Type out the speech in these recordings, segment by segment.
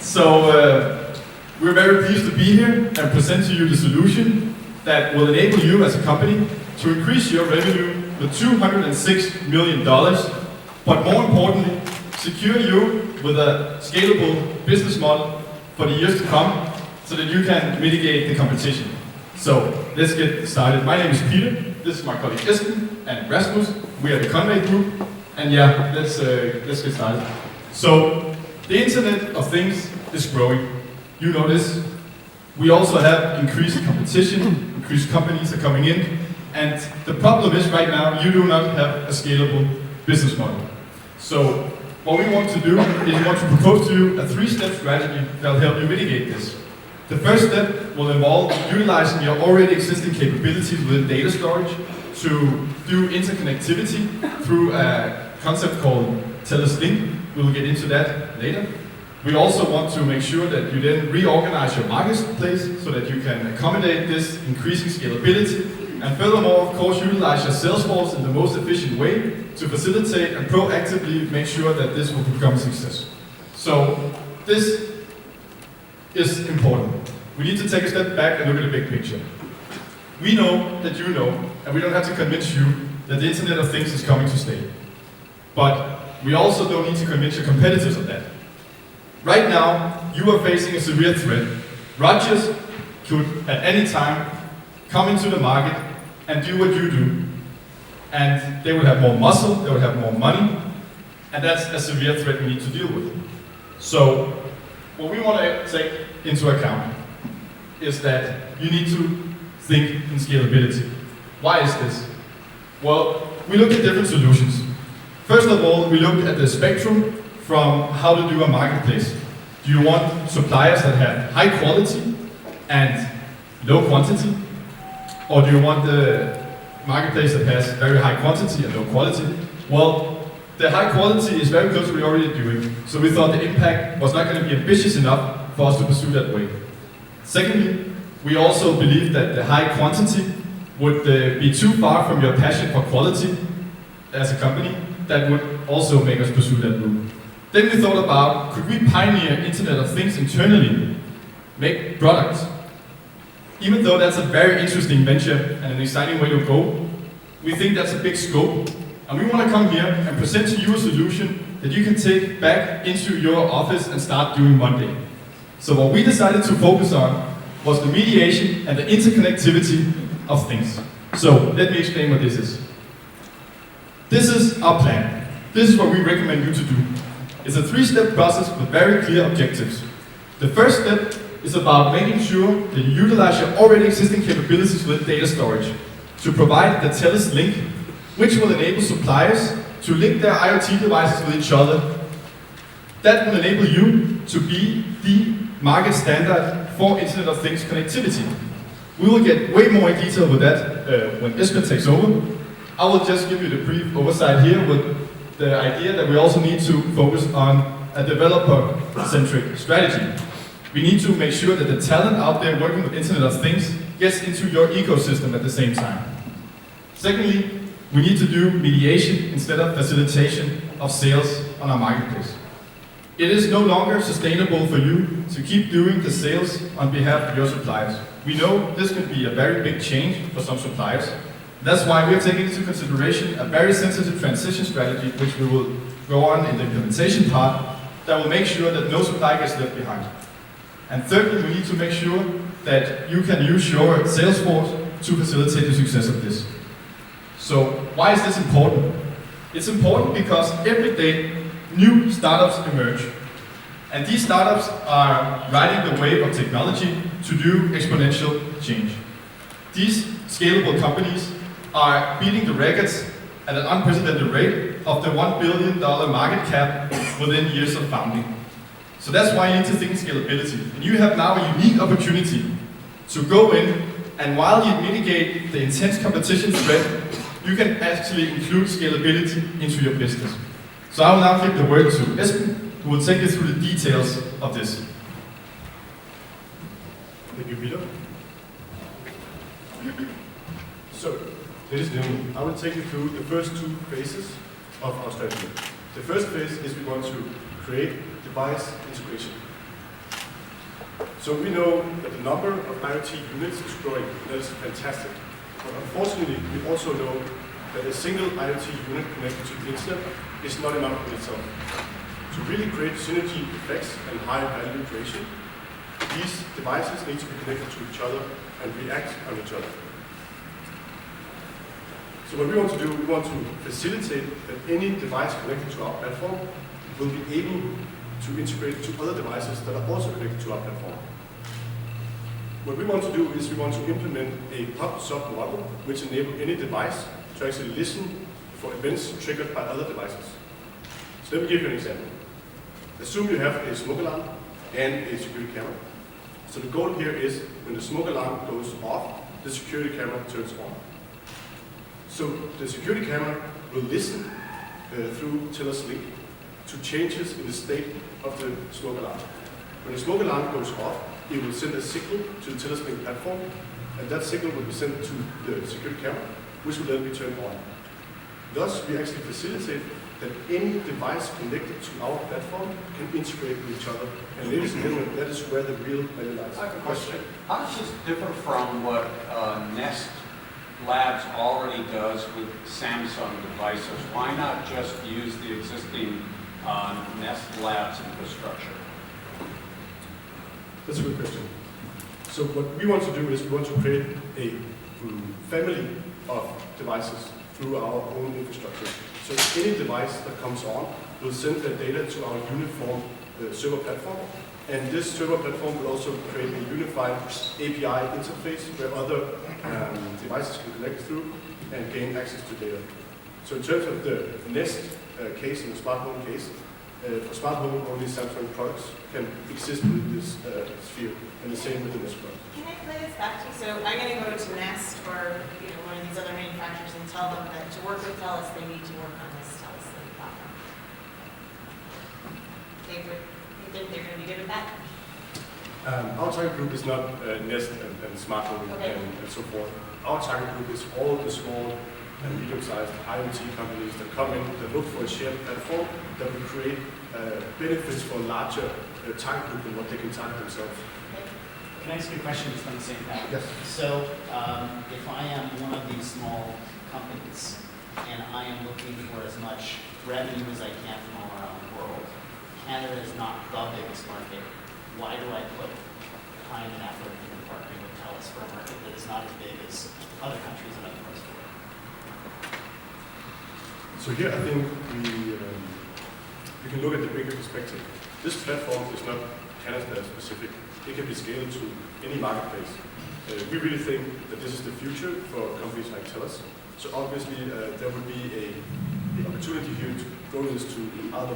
So we're very pleased to be here and present to you the solution that will enable you as a company to increase your revenue with $206 million, but more importantly, secure you with a scalable business model for the years to come so that you can mitigate the competition. So let's get started. My name is Peter, this is my colleague Esben and Rasmus. We are the Conway Group, and yeah, let's get started. So the Internet of Things is growing. You know this. We also have increased competition, increased companies are coming in, and the problem is right now you do not have a scalable business model. So what we want to do is we want to propose to you a 3-step strategy that will help you mitigate this. The first step will involve utilizing your already existing capabilities within data storage to do interconnectivity through a concept called TELUS Link. We will get into that later. We also want to make sure that you then reorganize your marketplace so that you can accommodate this increasing scalability, and furthermore, of course, utilize your sales force in the most efficient way to facilitate and proactively make sure that this will become a success. So this is important. We need to take a step back and look at the big picture. We know that you know, and we don't have to convince you that the Internet of Things is coming to stay. But we also don't need to convince your competitors of that. Right now, you are facing a severe threat. Rogers could, at any time, come into the market and do what you do. And they will have more muscle, they will have more money, and that's a severe threat we need to deal with. So, what we want to take into account is that you need to think in scalability. Why is this? Well, we looked at different solutions. First of all, we looked at the spectrum from how to do a marketplace. Do you want suppliers that have high quality and low quantity? Or do you want the marketplace that has very high quantity and low quality? Well, the high quality is very close to what we're already doing. So we thought the impact was not going to be ambitious enough for us to pursue that way. Secondly, we also believe that the high quantity would be too far from your passion for quality as a company. That would also make us pursue that route. Then we thought about, could we pioneer Internet of Things internally, make products? Even though that's a very interesting venture and an exciting way to go, we think that's a big scope. And we want to come here and present to you a solution that you can take back into your office and start doing Monday. So what we decided to focus on was the mediation and the interconnectivity of things. So let me explain what this is. This is our plan. This is what we recommend you to do. It's a 3-step process with very clear objectives. The first step is about making sure that you utilize your already existing capabilities with data storage to provide the TELUS Link, which will enable suppliers to link their IoT devices with each other. That will enable you to be the market standard for Internet of Things connectivity. We will get way more in detail with that when Esben takes over. I will just give you the brief oversight here with the idea that we also need to focus on a developer-centric strategy. We need to make sure that the talent out there working with Internet of Things gets into your ecosystem at the same time. Secondly, we need to do mediation instead of facilitation of sales on our marketplace. It is no longer sustainable for you to keep doing the sales on behalf of your suppliers. We know this can be a very big change for some suppliers. That's why we are taking into consideration a very sensitive transition strategy, which we will go on in the implementation part, that will make sure that no supplier gets left behind. And thirdly, we need to make sure that you can use your sales force to facilitate the success of this. So why is this important? It's important because every day new startups emerge. And these startups are riding the wave of technology to do exponential change. These scalable companies are beating the records at an unprecedented rate of the $1 billion market cap within years of founding. So that's why you need to think in scalability. And you have now a unique opportunity to go in, and while you mitigate the intense competition threat, you can actually include scalability into your business. So I will now give the word to Esben, who will take you through the details of this. Thank you, Peter. So, ladies and gentlemen, I will take you through the first 2 phases of our strategy. The first phase is we want to create device integration. So we know that the number of IoT units is growing. That is fantastic. But unfortunately, we also know that a single IoT unit connected to the internet is not enough in itself. To really create synergy effects and high value creation, these devices need to be connected to each other and react on each other. So what we want to do, we want to facilitate that any device connected to our platform will be able to integrate to other devices that are also connected to our platform. What we want to do is we want to implement a pub-sub model which enables any device to actually listen for events triggered by other devices. So let me give you an example. Assume you have a smoke alarm and a security camera. So the goal here is when the smoke alarm goes off, the security camera turns on. So the security camera will listen through TELUS Link to changes in the state of the smoke alarm. When the smoke alarm goes off, it will send a signal to the TELUS Link platform, and that signal will be sent to the security camera, which will then be turned on. Thus, we actually facilitate that any device connected to our platform can integrate with each other. And ladies and gentlemen, that is where the real value lies. I have a question. How does this differ from what Nest Labs already does with Samsung devices? Why not just use the existing Nest Labs infrastructure? That's a good question. So what we want to do is we want to create a family of devices through our own infrastructure. So any device that comes on will send their data to our uniform server platform. And this server platform will also create a unified API interface where other devices can connect through and gain access to data. So in terms of the Nest case and the smart home case, for smart home, only Samsung products can exist within this sphere, and the same with the Nest product. Can I play this back to you? So I'm going to go to Nest or one of these other manufacturers and tell them that to work with TELUS, they need to work on this TELUS platform. You think they're going to be good with that? Our target group is not Nest and smart home and so forth. Our target group is all the small and medium-sized IoT companies that come in, that look for a shared platform that will create benefits for a larger target group than what they can target themselves. Can I ask you a question just on the same path? Yes. So, if I am one of these small companies and I am looking for as much revenue as I can from all around the world, Canada is not the biggest market. Why do I put time and effort into partnering with TELUS for a market that is not as big as other countries in other parts of the world? So here I think we can look at the bigger perspective. This platform is not Canada specific. It can be scaled to any marketplace. We really think that this is the future for companies like TELUS. So obviously there would be an opportunity here to grow this to other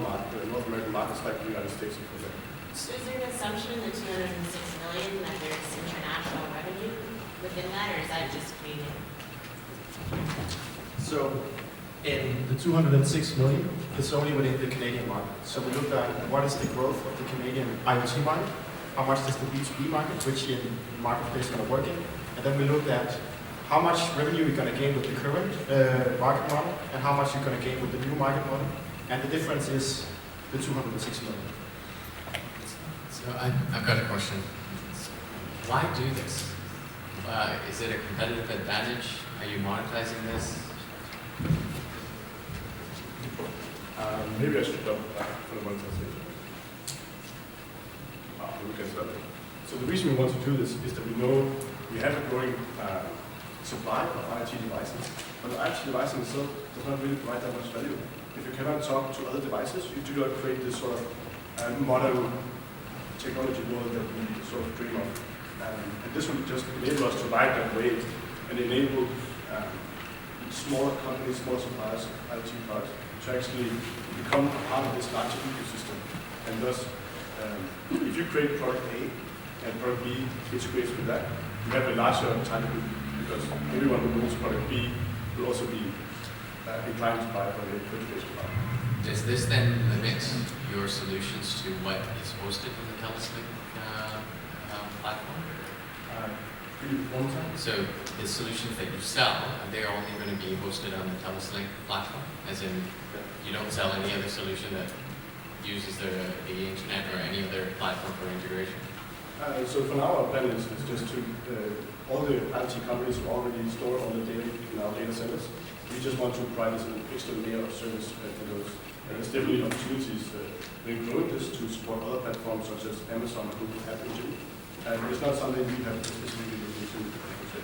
North American markets like the United States. So is there an assumption in the 206 million that there's international revenue within that, or is that just Canadian? So in the 206 million, it's only within the Canadian market. So we looked at what is the growth of the Canadian IoT market, how much is the B2B market, which in the marketplace is going to work in, and then we looked at how much revenue we're going to gain with the current market model and how much you're going to gain with the new market model. And the difference is the 206 million. So I've got a question. Why do this? Is it a competitive advantage? Are you monetizing this? Maybe I should double back for the monetization. We can start. So the reason we want to do this is that we know we have a growing supply of IoT devices, but the IoT device in itself does not really provide that much value. If you cannot talk to other devices, you do not create this sort of modern technology world that we sort of dream of. And this will just enable us to ride that wave and enable smaller companies, smaller suppliers of IoT products to actually become a part of this larger ecosystem. And thus, if you create product A and product B integrates with that, you have a larger target group because everyone who knows product B will also be inclined to buy product A integration product. Does this then limit your solutions to what is hosted in the TELUS Link platform? One more time? So the solutions that you sell, are they only going to be hosted on the TELUS Link platform? As in, you don't sell any other solution that uses the internet or any other platform for integration? So for now, our plan is just to, all the IT companies who already store all the data in our data centers, we just want to provide us an extra layer of service for those. And there's definitely opportunities in growing this to support other platforms such as Amazon, Google, Apple, Jim. And it's not something we have specifically looked into. I would say.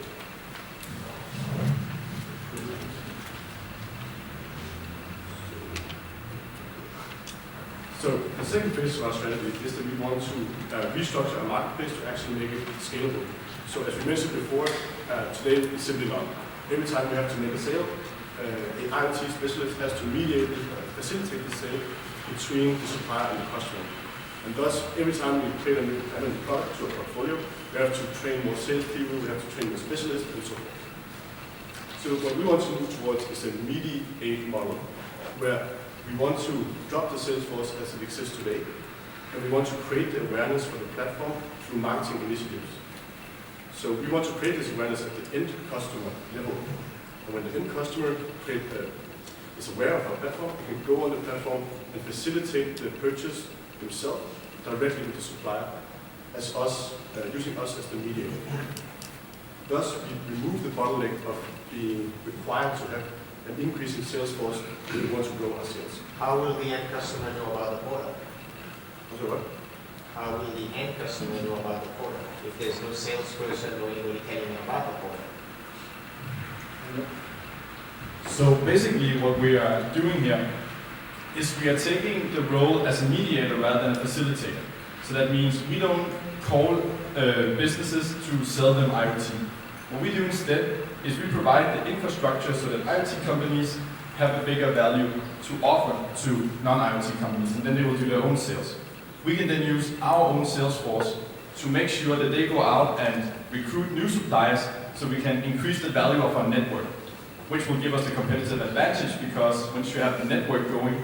So the second phase of our strategy is that we want to restructure our marketplace to actually make it scalable. So as we mentioned before, today it's simply not. Every time we have to make a sale, the IoT specialist has to mediate, facilitate the sale between the supplier and the customer. And thus, every time we create a new product to a portfolio, we have to train more salespeople, we have to train more specialists, and so forth. So what we want to move towards is a mediate model, where we want to drop the sales force as it exists today, and we want to create the awareness for the platform through marketing initiatives. So we want to create this awareness at the end customer level. And when the end customer is aware of our platform, he can go on the platform and facilitate the purchase himself directly with the supplier, as us, using us as the mediator. Thus, we remove the bottleneck of being required to have an increase in sales force if we want to grow our sales. How will the end customer know about the product? Also what? How will the end customer know about the product if there's no salesperson or anybody telling them about the product? So basically what we are doing here is we are taking the role as a mediator rather than a facilitator. So that means we don't call businesses to sell them IoT. What we do instead is we provide the infrastructure so that IoT companies have a bigger value to offer to non-IoT companies, and then they will do their own sales. We can then use our own sales force to make sure that they go out and recruit new suppliers so we can increase the value of our network, which will give us a competitive advantage because once you have the network going,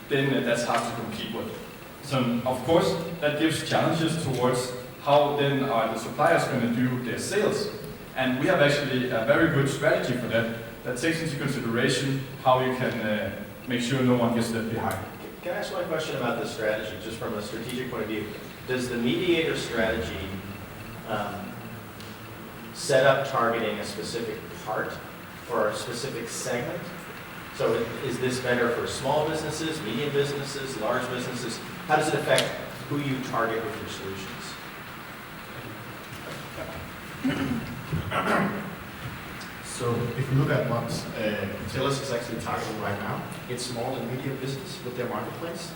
then that's hard to compete with. So of course, that gives challenges towards how then are the suppliers going to do their sales. And we have actually a very good strategy for that takes into consideration how you can make sure no one gets left behind. Can I ask one question about this strategy, just from a strategic point of view? Does the mediator strategy set up targeting a specific part or a specific segment? So is this better for small businesses, medium businesses, large businesses? How does it affect who you target with your solutions? So if you look at what TELUS is actually targeting right now, it's small and medium business with their marketplace,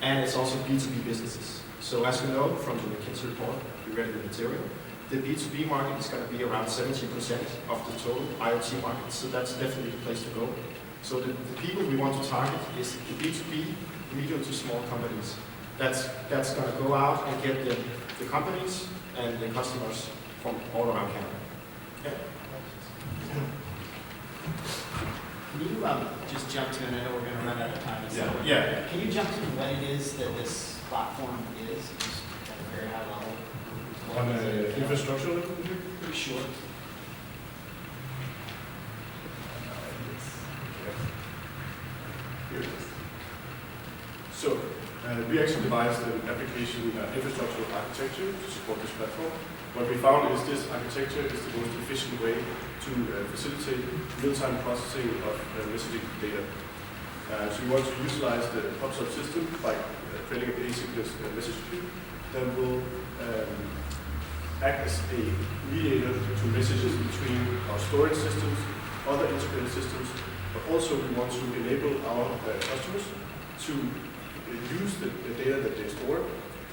and it's also B2B businesses. So as we know from the McKinsey report, we read the material, the B2B market is going to be around 70% of the total IoT market, so that's definitely the place to go. So the people we want to target is the B2B, medium to small companies. That's going to go out and get the companies and the customers from all around Canada. Yeah. Can you just jump to, and I know we're going to run out of time. So Yeah. Can you jump to what it is that this platform is, just at a very high level? On the infrastructure level? Pretty short. Here it is. So, we actually devised an application infrastructure architecture to support this platform. What we found is this architecture is the most efficient way to facilitate real-time processing of messaging data. So we want to utilize the PubSub system by creating an asynchronous message queue that will act as a mediator to messages between our storage systems, other integrated systems, but also we want to enable our customers to use the data that they store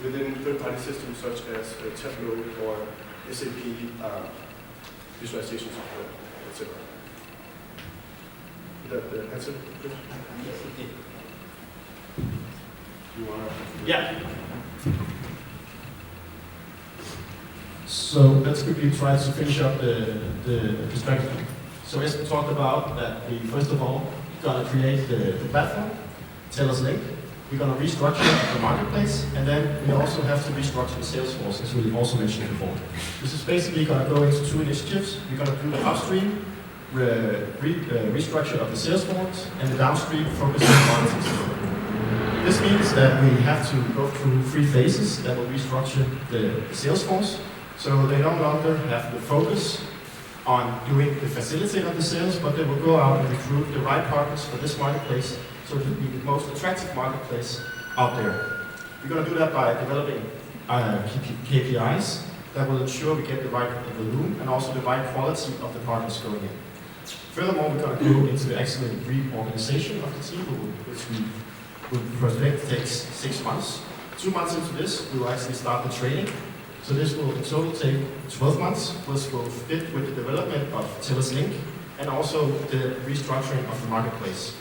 within third-party systems such as Tableau or SAP visualization software, etc. That answer? You want to? Yeah. So let's quickly try to finish up the strategy. So as we talked about that we first of all gonna create the platform, TELUS Link. We're gonna restructure the marketplace, and then we also have to restructure the sales force, as we also mentioned before. This is basically gonna go into two initiatives. We're gonna do the upstream restructure of the sales force, and the downstream focus on marketing. This means that we have to go through 3 phases that will restructure the sales force. So they no longer have the focus on doing the facilitate of the sales, but they will go out and recruit the right partners for this marketplace, so it will be the most attractive marketplace out there. We're going to do that by developing KPIs that will ensure we get the right volume and also the right quality of the partners going in. Furthermore, we're going to go into the actual reorganization of the team, which we will project takes 6 months. 2 months into this, we will actually start the training. So this will in total take 12 months, which will fit with the development of TELUS Link and also the restructuring of the marketplace.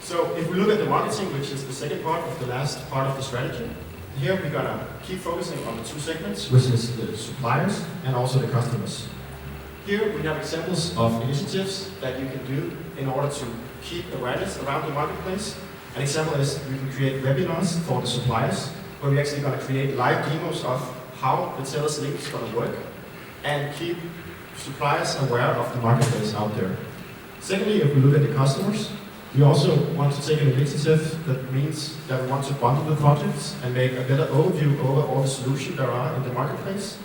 So if we look at the marketing, which is the second part of the last part of the strategy, here we're going to keep focusing on the 2 segments, which is the suppliers and also the customers. Here we have examples of initiatives that you can do in order to keep awareness around the marketplace. An example is we can create webinars for the suppliers, where we're actually going to create live demos of how the TELUS Link is going to work and keep suppliers aware of the marketplace out there. Secondly, if we look at the customers, we also want to take an initiative that means that we want to bundle the projects and make a better overview over all the solutions there are in the marketplace.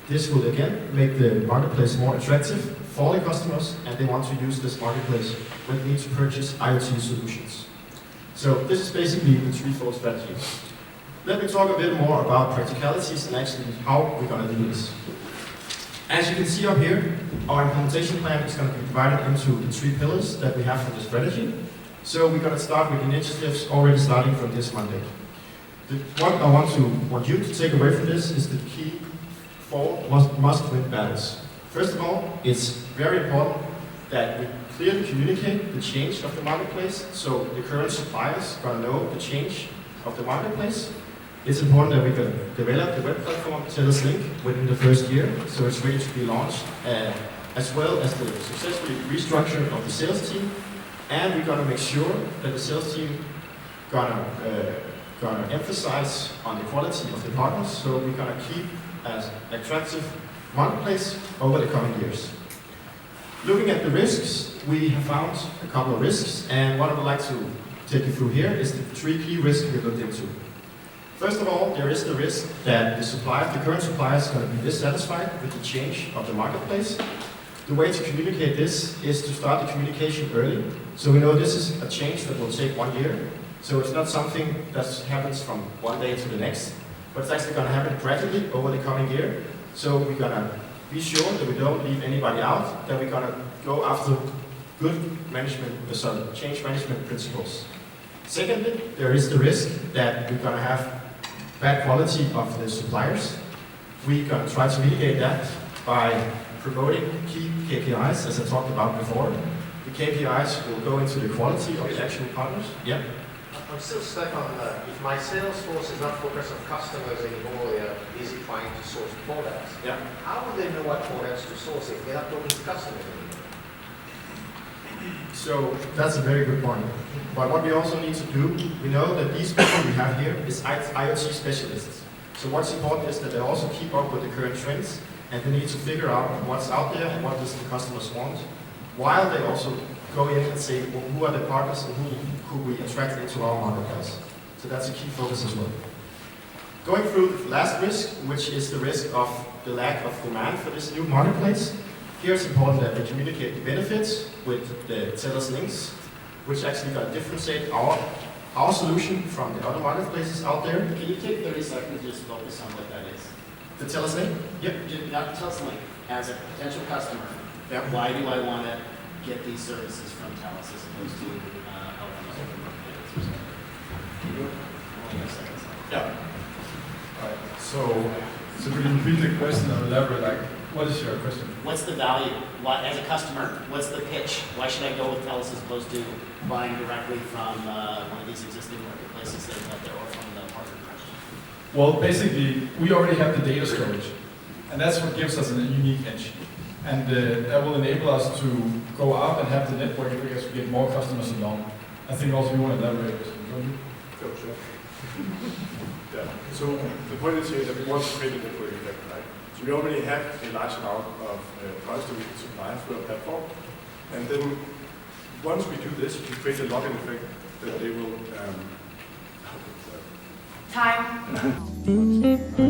This will again make the marketplace more attractive for the customers, and they want to use this marketplace when they need to purchase IoT solutions. So this is basically the threefold strategy. Let me talk a bit more about practicalities and actually how we're going to do this. As you can see up here, our implementation plan is going to be divided into the 3 pillars that we have for the strategy. So we're going to start with initiatives already starting from this Monday. What I want you to take away from this is the key 4 must-win battles. First of all, it's very important that we clearly communicate the change of the marketplace, so the current suppliers are going to know the change of the marketplace. It's important that we can develop the web platform TELUS Link within the first year, so it's ready to be launched, as well as the successful restructure of the sales team. And we're going to make sure that the sales team gonna emphasize on the quality of the partners, so we're going to keep as attractive marketplace over the coming years. Looking at the risks, we have found a couple of risks, and what I would like to take you through here is the 3 key risks we looked into. First of all, there is the risk that the current supplier is going to be dissatisfied with the change of the marketplace. The way to communicate this is to start the communication early. So we know this is a change that will take 1 year. So it's not something that happens from one day to the next, but it's actually going to happen gradually over the coming year. So we're going to be sure that we don't leave anybody out, that we're going to go after good change management principles. Secondly, there is the risk that we're going to have bad quality of the suppliers. We're going to try to mitigate that by promoting key KPIs, as I talked about before. The KPIs will go into the quality of the actual partners. Yeah. I'm still stuck on if my sales force is not focused on customers anymore, they are busy trying to source products. Yeah. How would they know what products to source if they're not talking to customers anymore? So that's a very good point. But what we also need to do, we know that these people we have here is IoT specialists. So what's important is that they also keep up with the current trends, and they need to figure out what's out there and what does the customers want, while they also go in and say, well, who are the partners and who could we attract into our marketplace. So that's a key focus as well. Going through the last risk, which is the risk of the lack of demand for this new marketplace. Here it's important that we communicate the benefits with the TELUS Links, which actually going to differentiate our solution from the other marketplaces out there. Can you take 30 seconds to just focus on what that is? The TELUS Link? Yep. Not TELUS Link, as a potential customer, Yep. why do I want to get these services from TELUS as opposed to helping us over market? Yeah. Right. So we can repeat the question and elaborate, like, what is your question? What's the value? Why, as a customer, what's the pitch? Why should I go with TELUS as opposed to buying directly from one of these existing marketplaces that are out there or from the partner? Well, basically, we already have the data storage, and that's what gives us a unique edge. And that will enable us to go out and have the network because we get more customers along. I think also we want to elaborate this. Sure. Yeah. So the point is here that we want to create a network effect, right? So we already have a large amount of products that we can supply through our platform. And then once we do this, we create a login effect that they will Time.